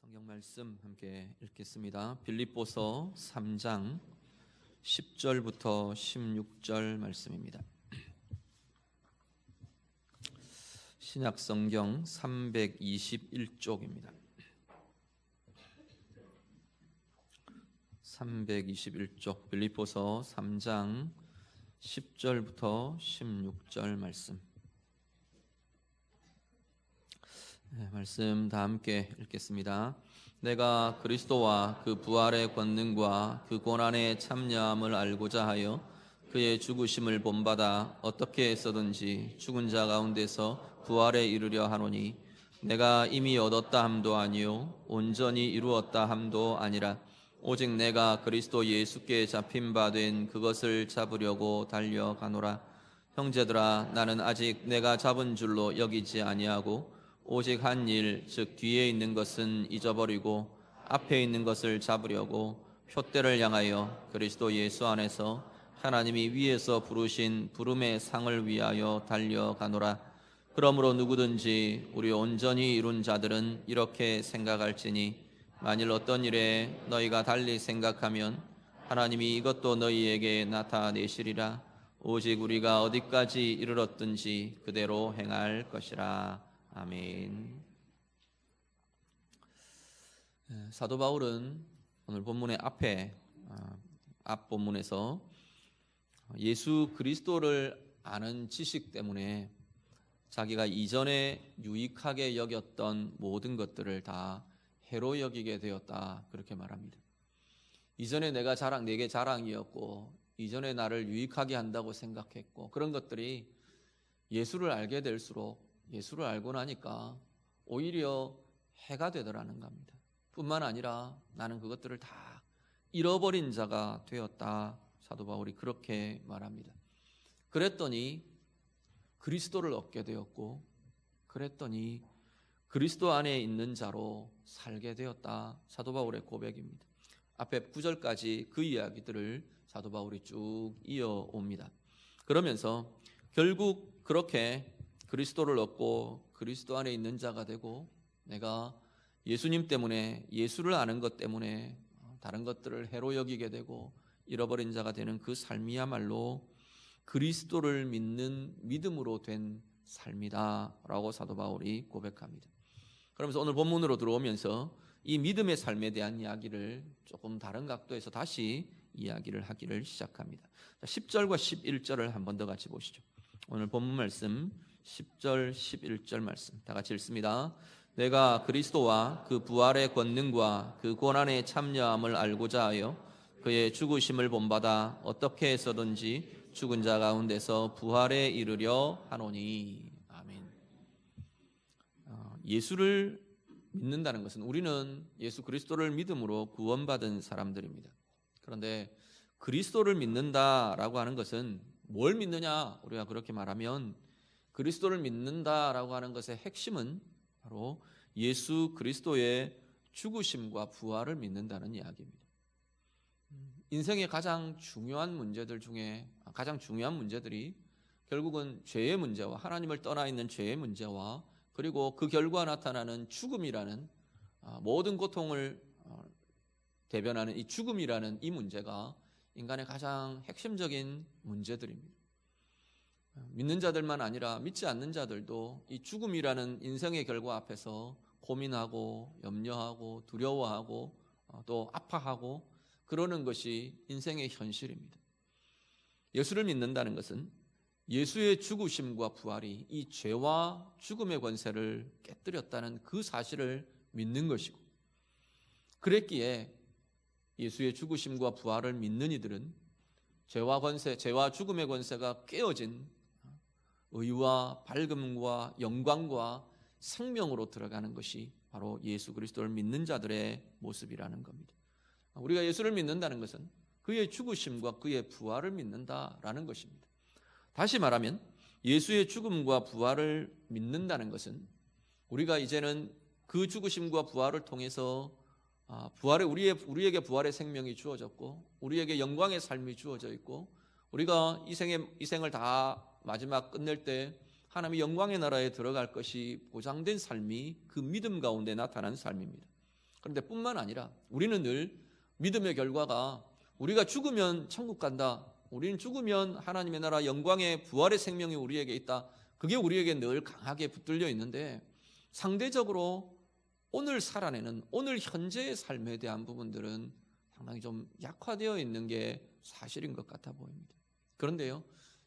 성경 말씀 함께 읽겠습니다. 빌립보서 3장 10절부터 16절 말씀입니다. 신약 성경 321쪽입니다. 321쪽 빌립보서 3장 10절부터 16절 말씀. 말씀 다 함께 읽겠습니다. 내가 그리스도와 그 부활의 권능과 그 고난의 참여함을 알고자 하여 그의 죽으심을 본받아 어떻게 해서든지 죽은 자 가운데서 부활에 이르려 하노니 내가 이미 얻었다 함도 아니요 온전히 이루었다 함도 아니라 오직 내가 그리스도 예수께 잡힌 바 된 그것을 잡으려고 달려가노라. 형제들아, 나는 아직 내가 잡은 줄로 여기지 아니하고 오직 한 일, 즉 뒤에 있는 것은 잊어버리고 앞에 있는 것을 잡으려고 표대를 향하여 그리스도 예수 안에서 하나님이 위에서 부르신 부름의 상을 위하여 달려가노라. 그러므로 누구든지 우리 온전히 이룬 자들은 이렇게 생각할지니 만일 어떤 일에 너희가 달리 생각하면 하나님이 이것도 너희에게 나타내시리라. 오직 우리가 어디까지 이르렀든지 그대로 행할 것이라. 아멘. 사도 바울은 오늘 본문의 앞 본문에서 예수 그리스도를 아는 지식 때문에 자기가 이전에 유익하게 여겼던 모든 것들을 다 해로 여기게 되었다, 그렇게 말합니다. 이전에 내게 자랑이었고 이전에 나를 유익하게 한다고 생각했고 그런 것들이 예수를 알게 될수록 예수를 알고 나니까 오히려 해가 되더라는 겁니다. 뿐만 아니라 나는 그것들을 다 잃어버린 자가 되었다, 사도 바울이 그렇게 말합니다. 그랬더니 그리스도를 얻게 되었고 그랬더니 그리스도 안에 있는 자로 살게 되었다, 사도 바울의 고백입니다. 앞에 9절까지 그 이야기들을 사도 바울이 쭉 이어옵니다. 그러면서 결국 그렇게 그리스도를 얻고 그리스도 안에 있는 자가 되고 내가 예수님 때문에, 예수를 아는 것 때문에 다른 것들을 해로 여기게 되고 잃어버린 자가 되는 그 삶이야말로 그리스도를 믿는 믿음으로 된 삶이다 라고 사도 바울이 고백합니다. 그러면서 오늘 본문으로 들어오면서 이 믿음의 삶에 대한 이야기를 조금 다른 각도에서 다시 이야기를 하기를 시작합니다. 10절과 11절을 한 번 더 같이 보시죠. 오늘 본문 말씀 10절 11절 말씀 다 같이 읽습니다. 내가 그리스도와 그 부활의 권능과 그 고난의 참여함을 알고자 하여 그의 죽으심을 본받아 어떻게 해서든지 죽은 자 가운데서 부활에 이르려 하노니. 아멘. 예수를 믿는다는 것은 우리는 예수 그리스도를 믿음으로 구원받은 사람들입니다. 그런데 그리스도를 믿는다라고 하는 것은 뭘 믿느냐? 우리가 그렇게 말하면 그리스도를 믿는다라고 하는 것의 핵심은 바로 예수 그리스도의 죽으심과 부활을 믿는다는 이야기입니다. 인생의 가장 중요한 문제들 중에 가장 중요한 문제들이 결국은 죄의 문제와 하나님을 떠나 있는 죄의 문제와 그리고 그 결과 나타나는 죽음이라는 모든 고통을 대변하는 이 죽음이라는 이 문제가 인간의 가장 핵심적인 문제들입니다. 믿는 자들만 아니라 믿지 않는 자들도 이 죽음이라는 인생의 결과 앞에서 고민하고 염려하고 두려워하고 또 아파하고 그러는 것이 인생의 현실입니다. 예수를 믿는다는 것은 예수의 죽으심과 부활이 이 죄와 죽음의 권세를 깨뜨렸다는 그 사실을 믿는 것이고, 그랬기에 예수의 죽으심과 부활을 믿는 이들은 죄와 죽음의 권세가 깨어진 의와 밝음과 영광과 생명으로 들어가는 것이 바로 예수 그리스도를 믿는 자들의 모습이라는 겁니다. 우리가 예수를 믿는다는 것은 그의 죽으심과 그의 부활을 믿는다라는 것입니다. 다시 말하면 예수의 죽음과 부활을 믿는다는 것은 우리가 이제는 그 죽으심과 부활을 통해서 우리에게 부활의 생명이 주어졌고 우리에게 영광의 삶이 주어져 있고 우리가 이 생을 다 마지막 끝낼 때 하나님의 영광의 나라에 들어갈 것이 보장된 삶이 그 믿음 가운데 나타난 삶입니다. 그런데 뿐만 아니라 우리는 늘 믿음의 결과가 우리가 죽으면 천국 간다, 우리는 죽으면 하나님의 나라 영광의 부활의 생명이 우리에게 있다, 그게 우리에게 늘 강하게 붙들려 있는데 상대적으로 오늘 살아내는 오늘 현재의 삶에 대한 부분들은 상당히 좀 약화되어 있는 게 사실인 것 같아 보입니다. 그런데요,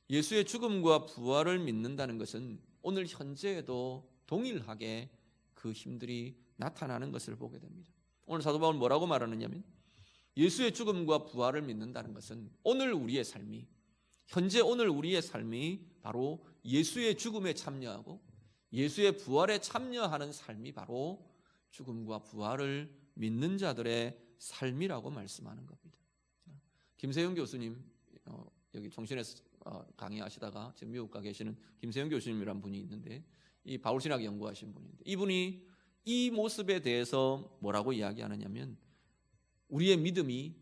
예수의 죽음과 부활을 믿는다는 것은 오늘 현재에도 동일하게 그 힘들이 나타나는 것을 보게 됩니다. 오늘 사도 바울은 뭐라고 말하느냐면 예수의 죽음과 부활을 믿는다는 것은 오늘 우리의 삶이, 현재 오늘 우리의 삶이 바로 예수의 죽음에 참여하고 예수의 부활에 참여하는 삶이 바로 죽음과 부활을 믿는 자들의 삶이라고 말씀하는 겁니다. 김세영 교수님, 여기 종신에서 강의하시다가 지금 미국 가 계시는 김세영 교수님이라는 분이 있는데, 이 바울신학 연구하신 분인데, 이분이 이 모습에 대해서 뭐라고 이야기하느냐면 우리의 믿음이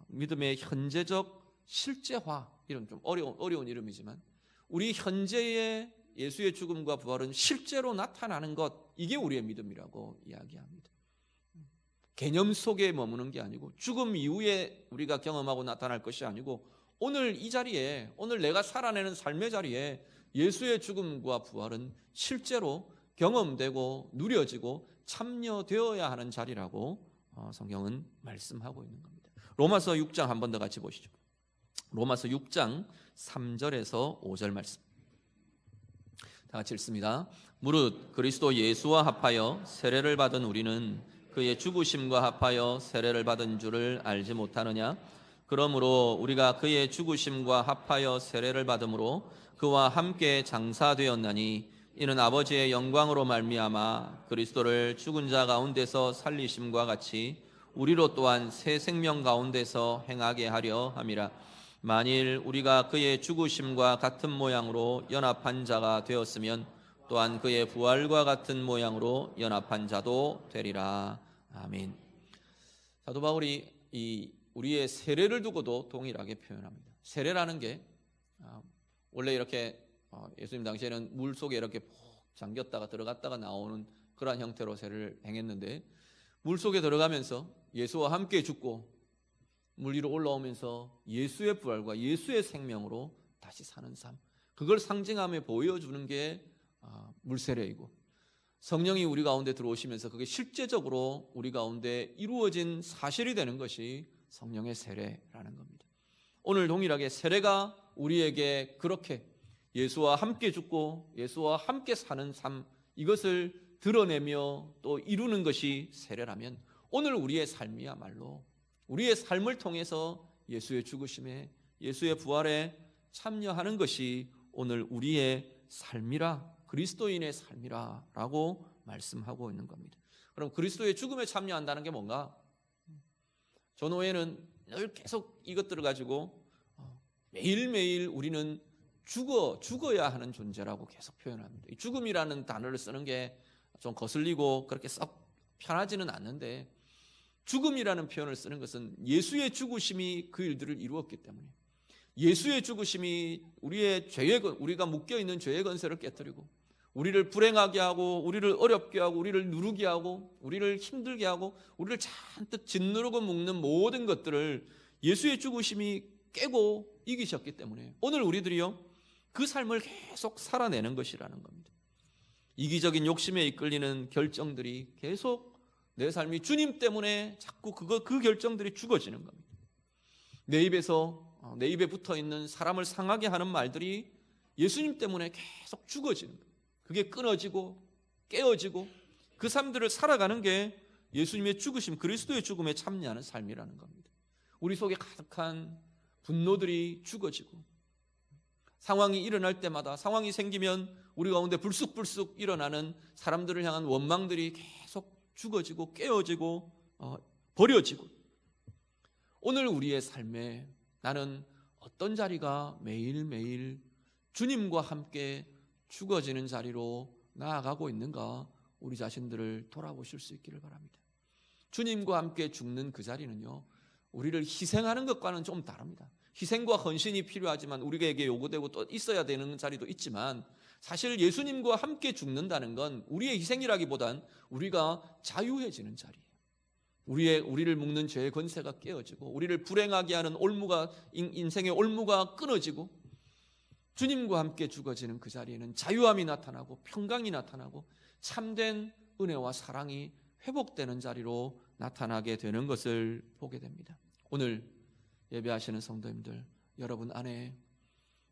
믿음의 현재적 실제화, 이런 좀 어려운 이름이지만 우리 현재의 예수의 죽음과 부활은 실제로 나타나는 것, 이게 우리의 믿음이라고 이야기합니다. 개념 속에 머무는 게 아니고 죽음 이후에 우리가 경험하고 나타날 것이 아니고 오늘 이 자리에, 오늘 내가 살아내는 삶의 자리에 예수의 죽음과 부활은 실제로 경험되고 누려지고 참여되어야 하는 자리라고 성경은 말씀하고 있는 겁니다. 로마서 6장 한 번 더 같이 보시죠. 로마서 6장 3절에서 5절 말씀 다 같이 읽습니다. 무릇 그리스도 예수와 합하여 세례를 받은 우리는 그의 죽으심과 합하여 세례를 받은 줄을 알지 못하느냐? 그러므로 우리가 그의 죽으심과 합하여 세례를 받음으로 그와 함께 장사되었나니 이는 아버지의 영광으로 말미암아 그리스도를 죽은 자 가운데서 살리심과 같이 우리로 또한 새 생명 가운데서 행하게 하려 함이라. 만일 우리가 그의 죽으심과 같은 모양으로 연합한 자가 되었으면 또한 그의 부활과 같은 모양으로 연합한 자도 되리라. 아멘. 사도 바울이 우리의 세례를 두고도 동일하게 표현합니다. 세례라는 게 원래 이렇게 예수님 당시에는 물 속에 이렇게 푹 잠겼다가 들어갔다가 나오는 그러한 형태로 세례를 행했는데, 물 속에 들어가면서 예수와 함께 죽고 물 위로 올라오면서 예수의 부활과 예수의 생명으로 다시 사는 삶, 그걸 상징하며 보여주는 게 물세례이고, 성령이 우리 가운데 들어오시면서 그게 실제적으로 우리 가운데 이루어진 사실이 되는 것이 성령의 세례라는 겁니다. 오늘 동일하게 세례가 우리에게 그렇게 예수와 함께 죽고 예수와 함께 사는 삶, 이것을 드러내며 또 이루는 것이 세례라면 오늘 우리의 삶이야말로 우리의 삶을 통해서 예수의 죽으심에 예수의 부활에 참여하는 것이 오늘 우리의 삶이라, 그리스도인의 삶이라라고 말씀하고 있는 겁니다. 그럼 그리스도의 죽음에 참여한다는 게 뭔가? 전후에는 늘 계속 이것들을 가지고 매일매일 우리는 죽어야 하는 존재라고 계속 표현합니다. 죽음이라는 단어를 쓰는 게 좀 거슬리고 그렇게 썩 편하지는 않는데, 죽음이라는 표현을 쓰는 것은 예수의 죽으심이 그 일들을 이루었기 때문에, 예수의 죽으심이 우리가 묶여있는 죄의 건세를 깨뜨리고 우리를 불행하게 하고 우리를 어렵게 하고 우리를 누르게 하고 우리를 힘들게 하고 우리를 잔뜩 짓누르고 묶는 모든 것들을 예수의 죽으심이 깨고 이기셨기 때문에 오늘 우리들이요 그 삶을 계속 살아내는 것이라는 겁니다. 이기적인 욕심에 이끌리는 결정들이 계속 내 삶이 주님 때문에 자꾸 그 결정들이 죽어지는 겁니다. 내 입에 붙어있는 사람을 상하게 하는 말들이 예수님 때문에 계속 죽어지는 거예요. 그게 끊어지고 깨어지고 그 삶들을 살아가는 게 예수님의 죽으심, 그리스도의 죽음에 참여하는 삶이라는 겁니다. 우리 속에 가득한 분노들이 죽어지고 상황이 일어날 때마다, 상황이 생기면 우리 가운데 불쑥불쑥 일어나는 사람들을 향한 원망들이 계속 죽어지고 깨어지고 버려지고, 오늘 우리의 삶에 나는 어떤 자리가 매일매일 주님과 함께 죽어지는 자리로 나아가고 있는가, 우리 자신들을 돌아보실 수 있기를 바랍니다. 주님과 함께 죽는 그 자리는요 우리를 희생하는 것과는 좀 다릅니다. 희생과 헌신이 필요하지만 우리에게 요구되고 또 있어야 되는 자리도 있지만, 사실 예수님과 함께 죽는다는 건 우리의 희생이라기보단 우리가 자유해지는 자리예요. 우리를 묶는 죄의 권세가 깨어지고 우리를 불행하게 하는 인생의 올무가 끊어지고 주님과 함께 죽어지는 그 자리에는 자유함이 나타나고 평강이 나타나고 참된 은혜와 사랑이 회복되는 자리로 나타나게 되는 것을 보게 됩니다. 오늘 예배하시는 성도님들, 여러분 안에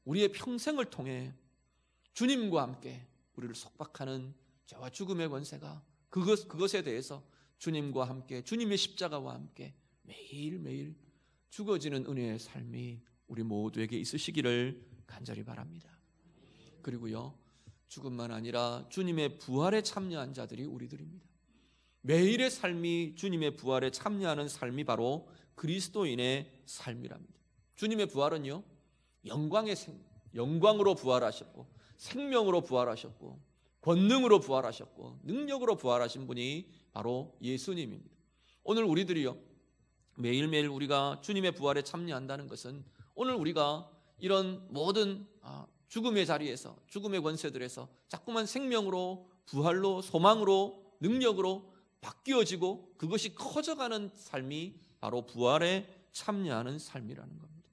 우리의 평생을 통해 주님과 함께 우리를 속박하는 죄와 죽음의 권세가 그것에 대해서 주님과 함께 주님의 십자가와 함께 매일매일 죽어지는 은혜의 삶이 우리 모두에게 있으시기를 간절히 바랍니다. 그리고요, 죽음만 아니라 주님의 부활에 참여한 자들이 우리들입니다. 매일의 삶이 주님의 부활에 참여하는 삶이 바로 그리스도인의 삶이랍니다. 주님의 부활은요, 영광으로 부활하셨고 생명으로 부활하셨고 권능으로 부활하셨고 능력으로 부활하신 분이 바로 예수님입니다. 오늘 우리들이요, 매일매일 우리가 주님의 부활에 참여한다는 것은 오늘 우리가 이런 모든 죽음의 자리에서, 죽음의 권세들에서 자꾸만 생명으로, 부활로, 소망으로, 능력으로 바뀌어지고 그것이 커져가는 삶이 바로 부활에 참여하는 삶이라는 겁니다.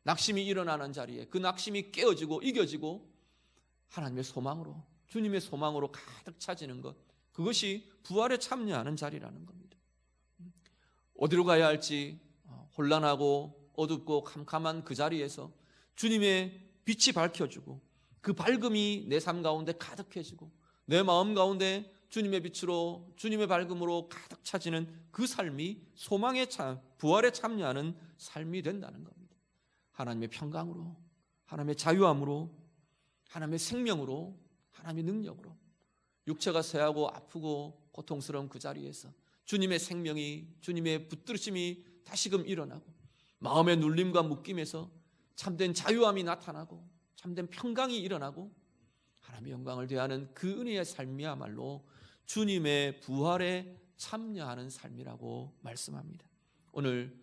낙심이 일어나는 자리에 그 낙심이 깨어지고 이겨지고 하나님의 소망으로, 주님의 소망으로 가득 차지는 것, 그것이 부활에 참여하는 자리라는 겁니다. 어디로 가야 할지 혼란하고 어둡고 캄캄한 그 자리에서 주님의 빛이 밝혀주고 그 밝음이 내 삶 가운데 가득해지고 내 마음 가운데 주님의 빛으로, 주님의 밝음으로 가득 차지는 그 삶이 부활에 참여하는 삶이 된다는 겁니다. 하나님의 평강으로, 하나님의 자유함으로, 하나님의 생명으로, 하나님의 능력으로 육체가 쇠하고 아프고 고통스러운 그 자리에서 주님의 생명이, 주님의 붙들으심이 다시금 일어나고 마음의 눌림과 묶임에서 참된 자유함이 나타나고 참된 평강이 일어나고 하나님의 영광을 대하는 그 은혜의 삶이야말로 주님의 부활에 참여하는 삶이라고 말씀합니다. 오늘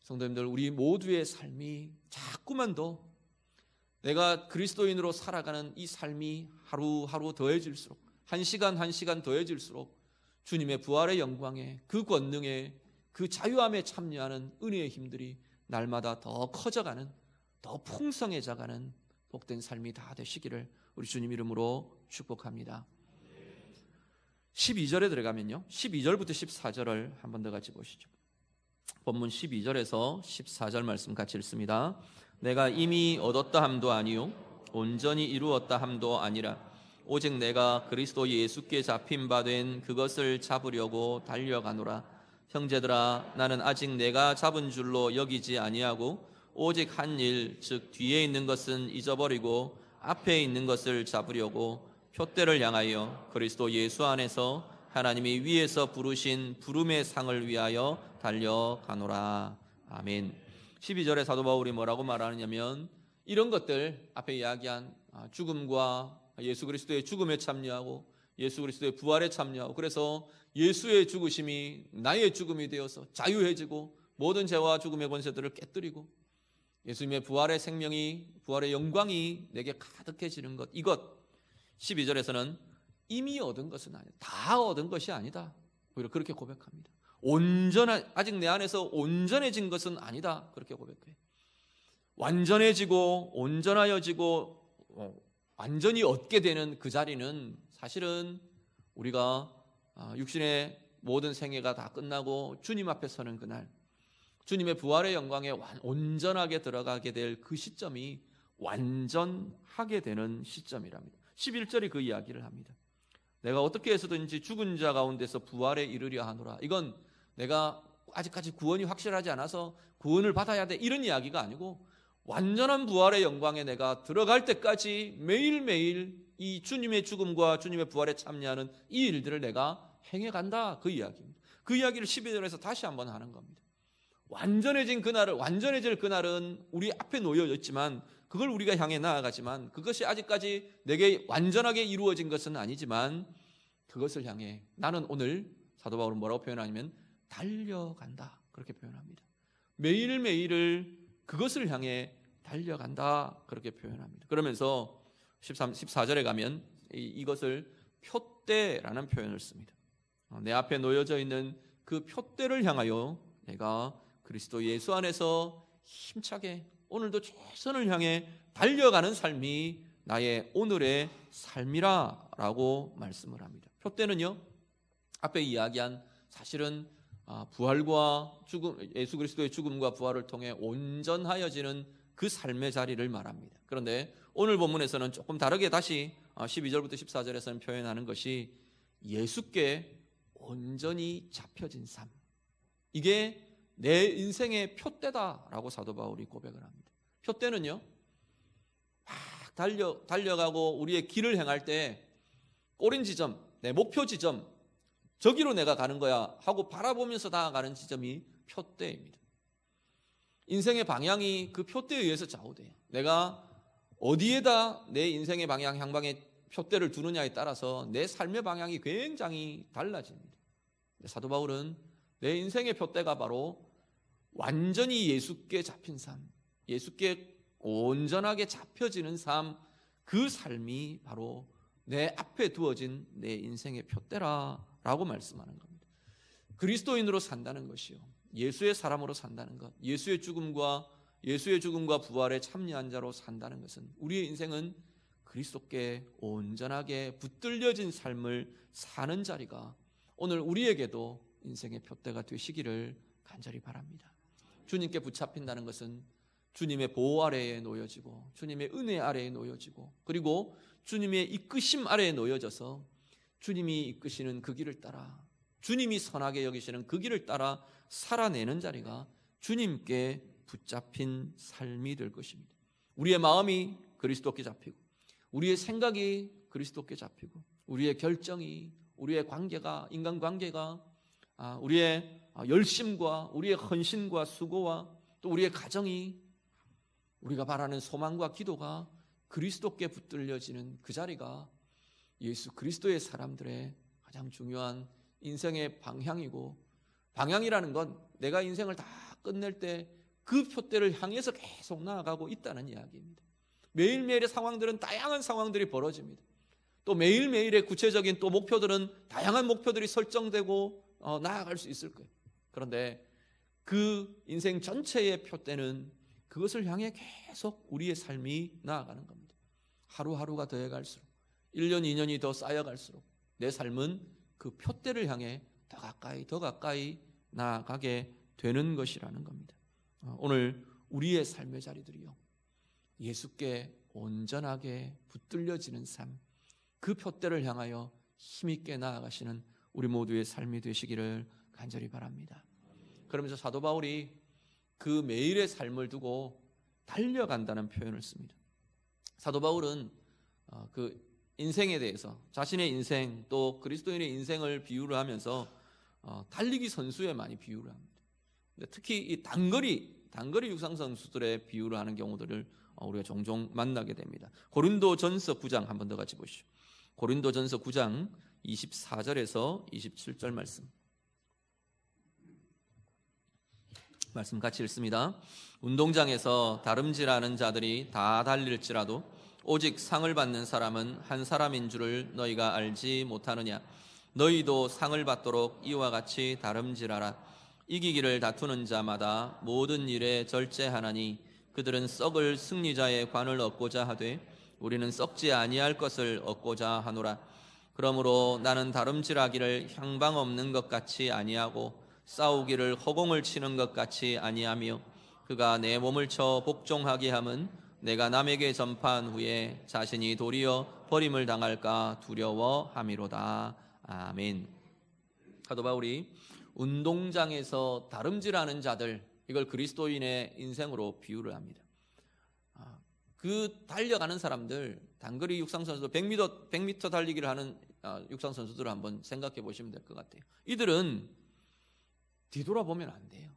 성도님들, 우리 모두의 삶이 자꾸만 더 내가 그리스도인으로 살아가는 이 삶이 하루하루 더해질수록, 한 시간 한 시간 더해질수록 주님의 부활의 영광에, 그 권능에, 그 자유함에 참여하는 은혜의 힘들이 날마다 더 커져가는, 더 풍성해져가는 복된 삶이 다 되시기를 우리 주님 이름으로 축복합니다. 12절에 들어가면요, 12절부터 14절을 한 번 더 같이 보시죠. 본문 12절에서 14절 말씀 같이 읽습니다. 내가 이미 얻었다 함도 아니요 온전히 이루었다 함도 아니라 오직 내가 그리스도 예수께 잡힌 바 된 그것을 잡으려고 달려가노라. 형제들아, 나는 아직 내가 잡은 줄로 여기지 아니하고 오직 한 일, 즉 뒤에 있는 것은 잊어버리고 앞에 있는 것을 잡으려고 표대를 향하여 그리스도 예수 안에서 하나님이 위에서 부르신 부름의 상을 위하여 달려가노라. 아멘. 12절에 사도 바울이 뭐라고 말하느냐면, 이런 것들 앞에 이야기한 죽음과 예수 그리스도의 죽음에 참여하고 예수 그리스도의 부활에 참여하고, 그래서 예수의 죽으심이 나의 죽음이 되어서 자유해지고 모든 죄와 죽음의 권세들을 깨뜨리고 예수님의 부활의 생명이, 부활의 영광이 내게 가득해지는 것, 이것 12절에서는 이미 얻은 것은 아니다, 다 얻은 것이 아니다, 오히려 그렇게 고백합니다. 아직 내 안에서 온전해진 것은 아니다, 그렇게 고백해요. 완전해지고 온전하여지고 완전히 얻게 되는 그 자리는 사실은 우리가 육신의 모든 생애가 다 끝나고 주님 앞에 서는 그날, 주님의 부활의 영광에 온전하게 들어가게 될 그 시점이 완전하게 되는 시점이랍니다. 11절이 그 이야기를 합니다. 내가 어떻게 해서든지 죽은 자 가운데서 부활에 이르려 하노라. 이건 내가 아직까지 구원이 확실하지 않아서 구원을 받아야 돼, 이런 이야기가 아니고 완전한 부활의 영광에 내가 들어갈 때까지 매일매일 이 주님의 죽음과 주님의 부활에 참여하는 이 일들을 내가 행해간다, 그 이야기입니다. 그 이야기를 12절에서 다시 한번 하는 겁니다. 완전해질 그날은 우리 앞에 놓여 있지만, 그걸 우리가 향해 나아가지만 그것이 아직까지 내게 완전하게 이루어진 것은 아니지만 그것을 향해 나는 오늘, 사도 바울은 뭐라고 표현하냐면 달려간다, 그렇게 표현합니다. 매일매일을 그것을 향해 달려간다, 그렇게 표현합니다. 그러면서 14절에 가면 이것을 표대라는 표현을 씁니다. 내 앞에 놓여져 있는 그 표대를 향하여 내가 그리스도 예수 안에서 힘차게 오늘도 최선을 향해 달려가는 삶이 나의 오늘의 삶이라고 말씀을 합니다. 표대는요, 앞에 이야기한 사실은 부활과 죽음, 예수 그리스도의 죽음과 부활을 통해 온전하여지는 그 삶의 자리를 말합니다. 그런데 오늘 본문에서는 조금 다르게 다시 12절부터 14절에서는 표현하는 것이 예수께 온전히 잡혀진 삶, 이게 내 인생의 표대다라고 사도 바울이 고백을 합니다. 표대는요, 막 달려가고 우리의 길을 행할 때 꼬린 지점, 내 목표 지점, 저기로 내가 가는 거야 하고 바라보면서 나아가는 지점이 표대입니다. 인생의 방향이 그 표대에 의해서 좌우돼요. 내가 어디에다 내 인생의 방향, 향방의 표대를 두느냐에 따라서 내 삶의 방향이 굉장히 달라집니다. 사도 바울은 내 인생의 표대가 바로 완전히 예수께 잡힌 삶, 예수께 온전하게 잡혀지는 삶, 그 삶이 바로 내 앞에 두어진 내 인생의 표대라고 말씀하는 겁니다. 그리스도인으로 산다는 것이요, 예수의 사람으로 산다는 것, 예수의 죽음과 부활에 참여한 자로 산다는 것은 우리의 인생은 그리스도께 온전하게 붙들려진 삶을 사는 자리가 오늘 우리에게도 인생의 표대가 되시기를 간절히 바랍니다. 주님께 붙잡힌다는 것은 주님의 보호 아래에 놓여지고 주님의 은혜 아래에 놓여지고 그리고 주님의 이끄심 아래에 놓여져서 주님이 이끄시는 그 길을 따라, 주님이 선하게 여기시는 그 길을 따라 살아내는 자리가 주님께 붙잡힌 삶이 될 것입니다. 우리의 마음이 그리스도께 잡히고 우리의 생각이 그리스도께 잡히고 우리의 결정이, 우리의 관계가, 인간관계가, 우리의 열심과 우리의 헌신과 수고와 또 우리의 가정이, 우리가 바라는 소망과 기도가 그리스도께 붙들려지는 그 자리가 예수 그리스도의 사람들의 가장 중요한 인생의 방향이고, 방향이라는 건 내가 인생을 다 끝낼 때 그 표대를 향해서 계속 나아가고 있다는 이야기입니다. 매일매일의 상황들은 다양한 상황들이 벌어집니다. 또 매일매일의 구체적인 또 목표들은 다양한 목표들이 설정되고 나아갈 수 있을 거예요. 그런데 그 인생 전체의 표대는 그것을 향해 계속 우리의 삶이 나아가는 겁니다. 하루하루가 더해갈수록 1년, 2년이 더 쌓여갈수록 내 삶은 그 표대를 향해 더 가까이 나아가게 되는 것이라는 겁니다. 오늘 우리의 삶의 자리들이요, 예수께 온전하게 붙들려지는 삶, 그 표대를 향하여 힘있게 나아가시는 우리 모두의 삶이 되시기를 간절히 바랍니다. 그러면서 사도 바울이 그 매일의 삶을 두고 달려간다는 표현을 씁니다. 사도 바울은 그 인생에 대해서, 자신의 인생 또 그리스도인의 인생을 비유를 하면서 달리기 선수에 많이 비유를 합니다. 특히 이 단거리 육상 선수들의 비유를 하는 경우들을 우리가 종종 만나게 됩니다. 고린도전서 9장 한 번 더 같이 보시죠. 고린도전서 9장 24절에서 27절 말씀 같이 읽습니다. 운동장에서 다름질하는 자들이 다 달릴지라도 오직 상을 받는 사람은 한 사람인 줄을 너희가 알지 못하느냐. 너희도 상을 받도록 이와 같이 다름질하라. 이기기를 다투는 자마다 모든 일에 절제하나니 그들은 썩을 승리자의 관을 얻고자 하되 우리는 썩지 아니할 것을 얻고자 하노라. 그러므로 나는 다름질하기를 향방 없는 것 같이 아니하고 싸우기를 허공을 치는 것 같이 아니하며 그가 내 몸을 쳐 복종하게 함은 내가 남에게 전파한 후에 자신이 도리어 버림을 당할까 두려워함이로다. 아멘. 사도 바울이 운동장에서 다름질하는 자들, 이걸 그리스도인의 인생으로 비유를 합니다. 그 달려가는 사람들, 단거리 육상선수 100m 달리기를 하는 육상선수들을 한번 생각해 보시면 될 것 같아요. 이들은 뒤돌아보면 안 돼요.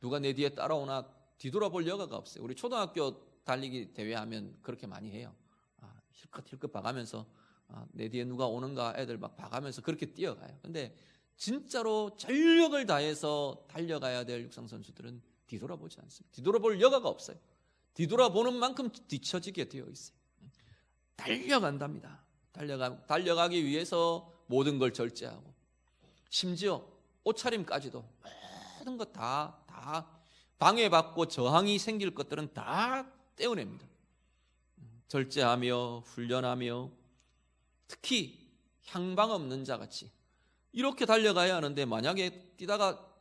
누가 내 뒤에 따라오나 뒤돌아볼 여가가 없어요. 우리 초등학교 달리기 대회하면 그렇게 많이 해요. 힐끗힐끗 봐가면서 내 뒤에 누가 오는가 애들 막 봐가면서 그렇게 뛰어가요. 근데 진짜로 전력을 다해서 달려가야 될 육상선수들은 뒤돌아보지 않습니다. 뒤돌아볼 여가가 없어요. 뒤돌아보는 만큼 뒤처지게 되어 있어요. 달려간답니다. 달려가기 위해서 모든 걸 절제하고 심지어 옷차림까지도 모든 것 다 방해받고 저항이 생길 것들은 다 떼어냅니다. 절제하며 훈련하며 특히 향방 없는 자같이 이렇게 달려가야 하는데 만약에 뛰다가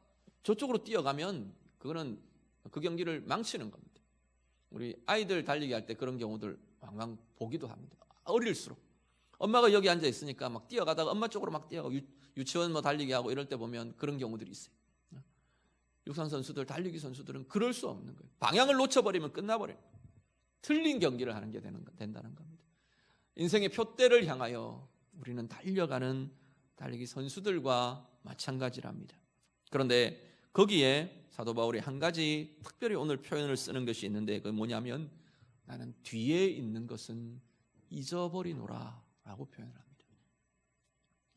저쪽으로 뛰어가면 그거는 그 경기를 망치는 겁니다. 우리 아이들 달리기 할 때 그런 경우들 왕왕 보기도 합니다. 어릴수록 엄마가 여기 앉아 있으니까 막 뛰어가다가 엄마 쪽으로 막 뛰어가고 유치원 뭐 달리기 하고 이럴 때 보면 그런 경우들이 있어요. 육상 선수들, 달리기 선수들은 그럴 수 없는 거예요. 방향을 놓쳐버리면 끝나버려요. 틀린 경기를 하는 게 된다는 겁니다. 인생의 표대를 향하여 우리는 달려가는 달리기 선수들과 마찬가지랍니다. 그런데 거기에 사도 바울이 한 가지 특별히 오늘 표현을 쓰는 것이 있는데 그게 뭐냐면 나는 뒤에 있는 것은 잊어버리노라 라고 표현을 합니다.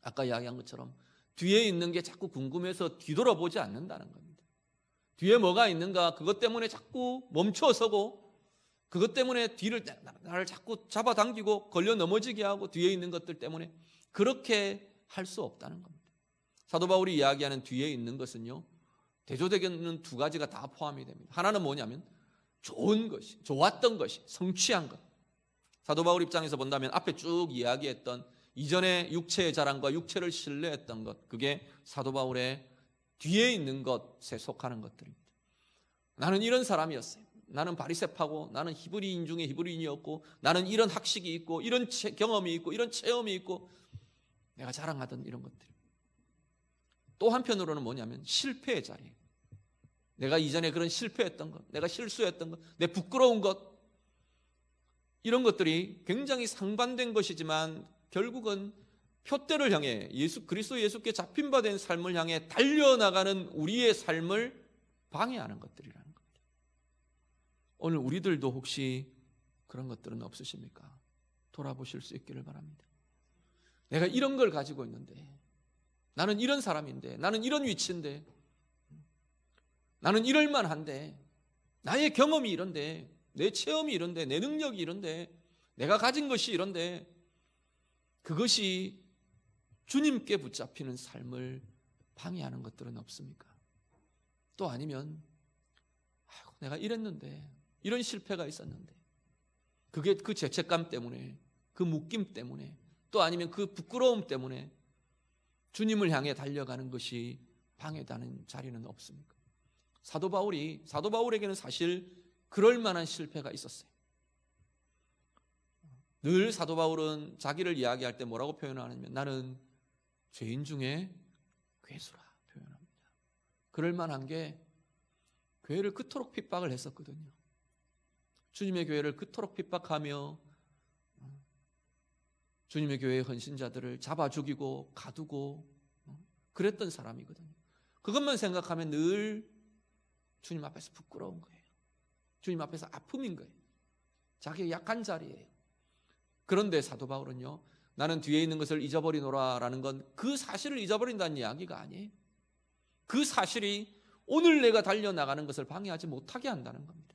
아까 이야기한 것처럼 뒤에 있는 게 자꾸 궁금해서 뒤돌아보지 않는다는 겁니다. 뒤에 뭐가 있는가 그것 때문에 자꾸 멈춰서고 그것 때문에 뒤를 나를 자꾸 잡아당기고 걸려 넘어지게 하고 뒤에 있는 것들 때문에 그렇게 할 수 없다는 겁니다. 사도 바울이 이야기하는 뒤에 있는 것은요, 대조되는 두 가지가 다 포함이 됩니다. 하나는 뭐냐면 좋은 것이, 좋았던 것이, 성취한 것. 사도 바울 입장에서 본다면 앞에 쭉 이야기했던 이전의 육체의 자랑과 육체를 신뢰했던 것, 그게 사도 바울의 뒤에 있는 것에 속하는 것들입니다. 나는 이런 사람이었어요. 나는 바리새파고 나는 히브리인 중에 히브리인이었고 나는 이런 학식이 있고 이런 경험이 있고 이런 체험이 있고 내가 자랑하던 이런 것들. 또 한편으로는 뭐냐면 실패의 자리예요. 내가 이전에 그런 실패했던 것, 내가 실수했던 것, 내 부끄러운 것, 이런 것들이 굉장히 상반된 것이지만 결국은 표대를 향해 그리스도 예수께 잡힌 바 된 삶을 향해 달려나가는 우리의 삶을 방해하는 것들이라는 겁니다. 오늘 우리들도 혹시 그런 것들은 없으십니까? 돌아보실 수 있기를 바랍니다. 내가 이런 걸 가지고 있는데, 나는 이런 사람인데, 나는 이런 위치인데, 나는 이럴 만한데, 나의 경험이 이런데, 내 체험이 이런데, 내 능력이 이런데, 내가 가진 것이 이런데, 그것이 주님께 붙잡히는 삶을 방해하는 것들은 없습니까? 또 아니면 내가 이랬는데, 이런 실패가 있었는데, 그게 그 죄책감 때문에, 그 묶임 때문에, 또 아니면 그 부끄러움 때문에 주님을 향해 달려가는 것이 방해되는 자리는 없습니까? 사도 바울에게는 사실 그럴 만한 실패가 있었어요. 늘 사도 바울은 자기를 이야기할 때 뭐라고 표현하냐면 나는 죄인 중에 괴수라 표현합니다. 그럴 만한 게 교회를 그토록 핍박을 했었거든요. 주님의 교회를 그토록 핍박하며 주님의 교회의 헌신자들을 잡아 죽이고 가두고 그랬던 사람이거든요. 그것만 생각하면 늘 주님 앞에서 부끄러운 거예요. 주님 앞에서 아픔인 거예요. 자기의 약한 자리예요. 그런데 사도 바울은요, 나는 뒤에 있는 것을 잊어버리노라라는 건 그 사실을 잊어버린다는 이야기가 아니에요. 그 사실이 오늘 내가 달려나가는 것을 방해하지 못하게 한다는 겁니다.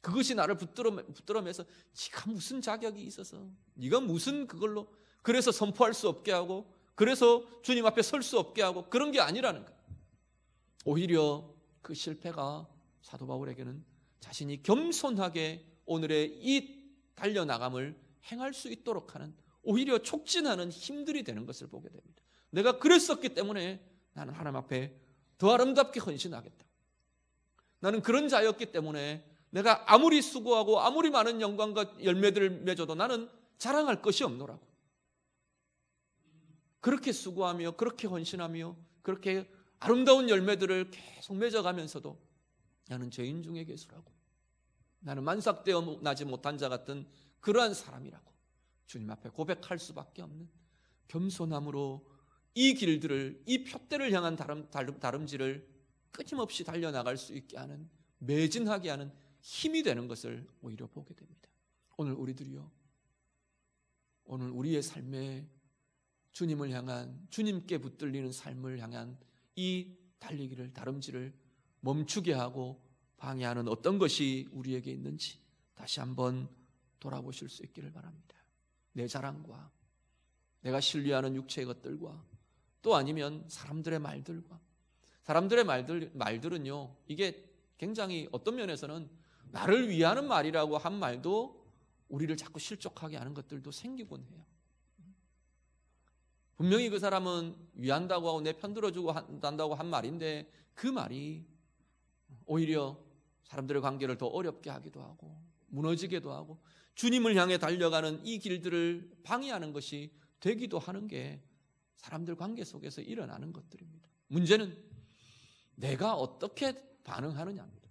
그것이 나를 붙들어매서 네가 무슨 자격이 있어서, 네가 무슨 그걸로 그래서 선포할 수 없게 하고 그래서 주님 앞에 설 수 없게 하고 그런 게 아니라는 거예요. 오히려 그 실패가 사도 바울에게는 자신이 겸손하게 오늘의 이 달려나감을 행할 수 있도록 하는, 오히려 촉진하는 힘들이 되는 것을 보게 됩니다. 내가 그랬었기 때문에 나는 하나님 앞에 더 아름답게 헌신하겠다. 나는 그런 자였기 때문에 내가 아무리 수고하고 아무리 많은 영광과 열매들을 맺어도 나는 자랑할 것이 없노라고. 그렇게 수고하며 그렇게 헌신하며 그렇게 아름다운 열매들을 계속 맺어가면서도 나는 죄인 중에 괴수라고, 나는 만삭되어 나지 못한 자 같은 그러한 사람이라고 주님 앞에 고백할 수밖에 없는, 겸손함으로 이 길들을, 이 표대를 향한 다름질을 끊임없이 달려나갈 수 있게 하는, 매진하게 하는 힘이 되는 것을 오히려 보게 됩니다. 오늘 우리들이요, 오늘 우리의 삶에 주님을 향한, 주님께 붙들리는 삶을 향한 이 달리기를, 다름질을 멈추게 하고 방해하는 어떤 것이 우리에게 있는지 다시 한번 돌아보실 수 있기를 바랍니다. 내 자랑과 내가 신뢰하는 육체의 것들과 또 아니면 사람들의 말들과 사람들의 말들은요, 이게 굉장히 어떤 면에서는 나를 위하는 말이라고 한 말도 우리를 자꾸 실족하게 하는 것들도 생기곤 해요. 분명히 그 사람은 위한다고 하고 내 편 들어주고 한다고 한 말인데 그 말이 오히려 사람들의 관계를 더 어렵게 하기도 하고 무너지게도 하고 주님을 향해 달려가는 이 길들을 방해하는 것이 되기도 하는 게 사람들 관계 속에서 일어나는 것들입니다. 문제는 내가 어떻게 반응하느냐입니다.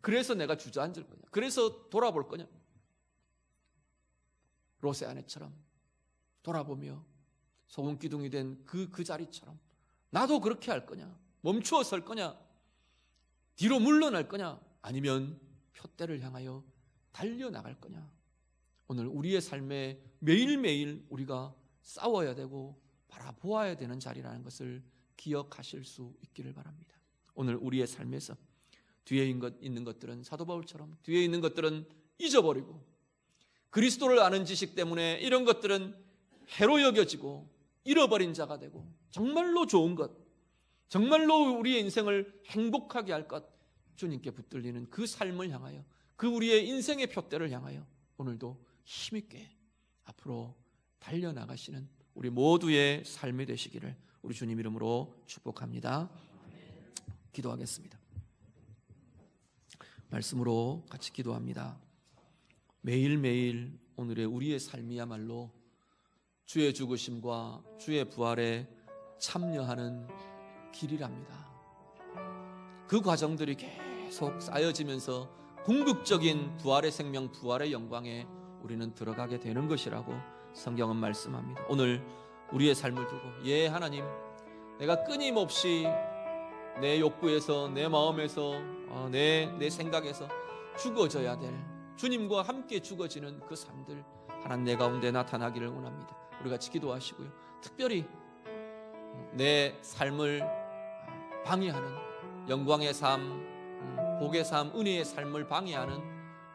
그래서 내가 주저앉을 거냐? 그래서 돌아볼 거냐? 롯의 아내처럼 돌아보며 소금 기둥이 된 그 자리처럼 나도 그렇게 할 거냐? 멈추어 설 거냐? 뒤로 물러날 거냐? 아니면 표대를 향하여 달려나갈 거냐? 오늘 우리의 삶에 매일매일 우리가 싸워야 되고 바라보아야 되는 자리라는 것을 기억하실 수 있기를 바랍니다. 오늘 우리의 삶에서 뒤에 있는 것들은 사도 바울처럼 뒤에 있는 것들은 잊어버리고 그리스도를 아는 지식 때문에 이런 것들은 해로 여겨지고 잃어버린 자가 되고 정말로 좋은 것, 정말로 우리의 인생을 행복하게 할 것, 주님께 붙들리는 그 삶을 향하여 그 우리의 인생의 표대를 향하여 오늘도 힘있게 앞으로 달려나가시는 우리 모두의 삶이 되시기를 우리 주님 이름으로 축복합니다. 기도하겠습니다. 말씀으로 같이 기도합니다. 매일매일 오늘의 우리의 삶이야말로 주의 죽으심과 주의 부활에 참여하는 길이랍니다. 그 과정들이 계속 쌓여지면서 궁극적인 부활의 생명, 부활의 영광에 우리는 들어가게 되는 것이라고 성경은 말씀합니다. 오늘 우리의 삶을 두고 하나님, 내가 끊임없이 내 욕구에서, 내 마음에서, 내 생각에서 죽어져야 될, 주님과 함께 죽어지는 그 삶들 하나님 내 가운데 나타나기를 원합니다. 우리 같이 기도하시고요. 특별히 내 삶을 방해하는 영광의 삶, 복의 삶, 은혜의 삶을 방해하는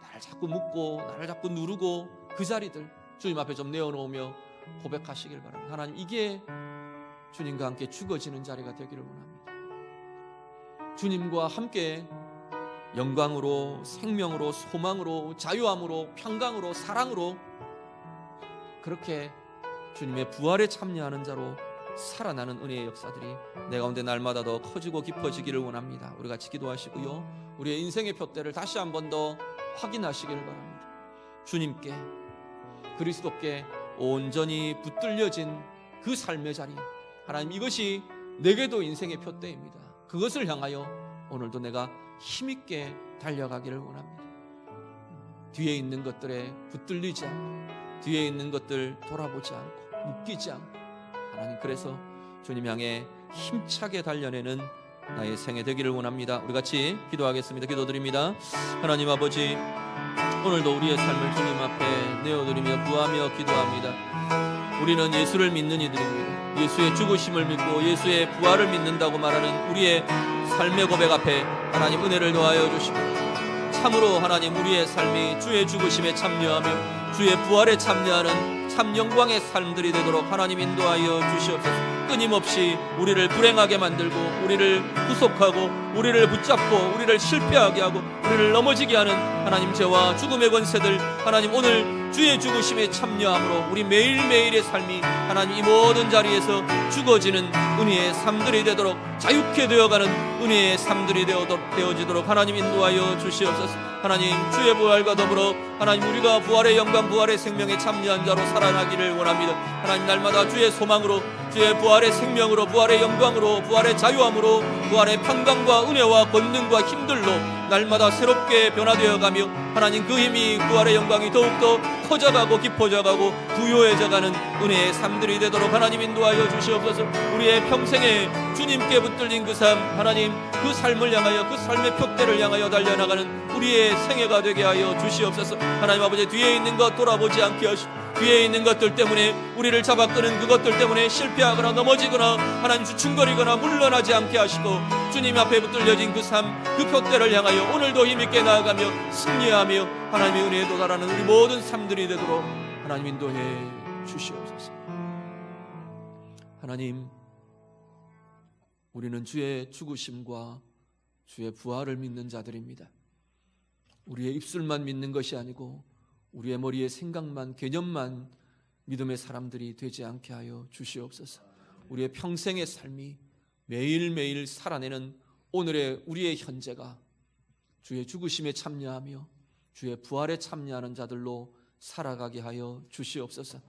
나를 자꾸 묶고 나를 자꾸 누르고 그 자리들 주님 앞에 좀 내어놓으며 고백하시길 바랍니다. 하나님, 이게 주님과 함께 죽어지는 자리가 되기를 원합니다. 주님과 함께 영광으로, 생명으로, 소망으로, 자유함으로, 평강으로, 사랑으로 그렇게 주님의 부활에 참여하는 자로 살아나는 은혜의 역사들이 내 가운데 날마다 더 커지고 깊어지기를 원합니다. 우리 같이 기도하시고요. 우리의 인생의 표대를 다시 한 번 더 확인하시기를 바랍니다. 주님께, 그리스도께 온전히 붙들려진 그 삶의 자리, 하나님, 이것이 내게도 인생의 표대입니다. 그것을 향하여 오늘도 내가 힘있게 달려가기를 원합니다. 뒤에 있는 것들에 붙들리지 않고 뒤에 있는 것들 돌아보지 않고 묶이지 않고 하나님, 그래서 주님 향해 힘차게 달려내는 나의 생애 되기를 원합니다. 우리 같이 기도하겠습니다. 기도드립니다. 하나님 아버지, 오늘도 우리의 삶을 주님 앞에 내어드리며 구하며 기도합니다. 우리는 예수를 믿는 이들입니다. 예수의 죽으심을 믿고 예수의 부활을 믿는다고 말하는 우리의 삶의 고백 앞에 하나님 은혜를 더하여 주시고, 참으로 하나님 우리의 삶이 주의 죽으심에 참여하며 주의 부활에 참여하는 참 영광의 삶들이 되도록 하나님 인도하여 주시옵소서. 끊임없이 우리를 불행하게 만들고 우리를 구속하고 우리를 붙잡고 우리를 실패하게 하고 우리를 넘어지게 하는 하나님 죄와 죽음의 권세들, 하나님 오늘 주의 죽으심에 참여함으로 우리 매일매일의 삶이 하나님 이 모든 자리에서 죽어지는 은혜의 삶들이 되도록, 자유케 되어가는 은혜의 삶들이 되어지도록 하나님 인도하여 주시옵소서. 하나님, 주의 부활과 더불어 하나님 우리가 부활의 영광, 부활의 생명에 참여한 자로 살아나기를 원합니다. 하나님, 날마다 주의 소망으로, 주의 부활의 생명으로, 부활의 영광으로, 부활의 자유함으로, 부활의 평강과 은혜와 권능과 힘들로 날마다 새롭게 변화되어가며 하나님 그 힘이, 부활의 영광이 더욱더 커져가고 깊어져가고 부요해져가는 은혜의 삶들이 되도록 하나님 인도하여 주시옵소서. 우리의 평생에 주님께 붙들린 그 삶, 하나님 그 삶을 향하여, 그 삶의 표대를 향하여 달려나가는 우리의 생애가 되게 하여 주시옵소서. 하나님 아버지, 뒤에 있는 것 돌아보지 않게 하시고 뒤에 있는 것들 때문에 우리를 잡아끄는 그것들 때문에 실패하거나 넘어지거나 하나님 주춤거리거나 물러나지 않게 하시고 주님 앞에 붙들려진 그 삶, 그 표대를 향하여 오늘도 힘있게 나아가며 승리하며 하나님의 은혜에 도달하는 우리 모든 삶들이 되도록 하나님 인도해 주시옵소서. 하나님, 우리는 주의 죽으심과 주의 부활을 믿는 자들입니다. 우리의 입술만 믿는 것이 아니고 우리의 머리에 생각만, 개념만 믿음의 사람들이 되지 않게 하여 주시옵소서. 우리의 평생의 삶이 매일매일 살아내는 오늘의 우리의 현재가 주의 죽으심에 참여하며 주의 부활에 참여하는 자들로 살아가게 하여 주시옵소서.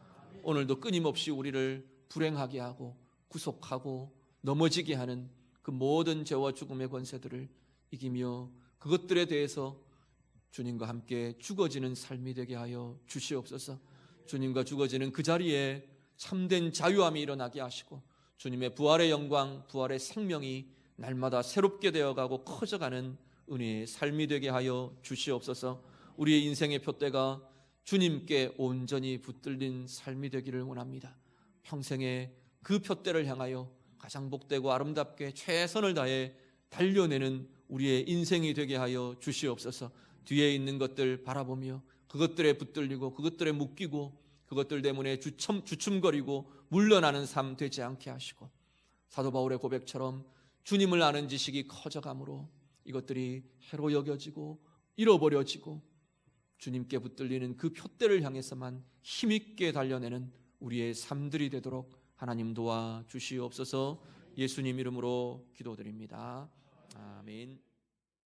오늘도 끊임없이 우리를 불행하게 하고 구속하고 넘어지게 하는 그 모든 죄와 죽음의 권세들을 이기며 그것들에 대해서 주님과 함께 죽어지는 삶이 되게 하여 주시옵소서. 주님과 죽어지는 그 자리에 참된 자유함이 일어나게 하시고 주님의 부활의 영광, 부활의 생명이 날마다 새롭게 되어가고 커져가는 은혜의 삶이 되게 하여 주시옵소서. 우리의 인생의 표대가 주님께 온전히 붙들린 삶이 되기를 원합니다. 평생에 그 표대를 향하여 가장 복되고 아름답게 최선을 다해 달려내는 우리의 인생이 되게 하여 주시옵소서. 뒤에 있는 것들 바라보며 그것들에 붙들리고 그것들에 묶이고 그것들 때문에 주춤거리고 물러나는 삶 되지 않게 하시고 사도 바울의 고백처럼 주님을 아는 지식이 커져가므로 이것들이 해로 여겨지고 잃어버려지고 주님께 붙들리는 그 표대를 향해서만 힘있게 달려내는 우리의 삶들이 되도록 하나님 도와 주시옵소서. 예수님 이름으로 기도드립니다. 아멘.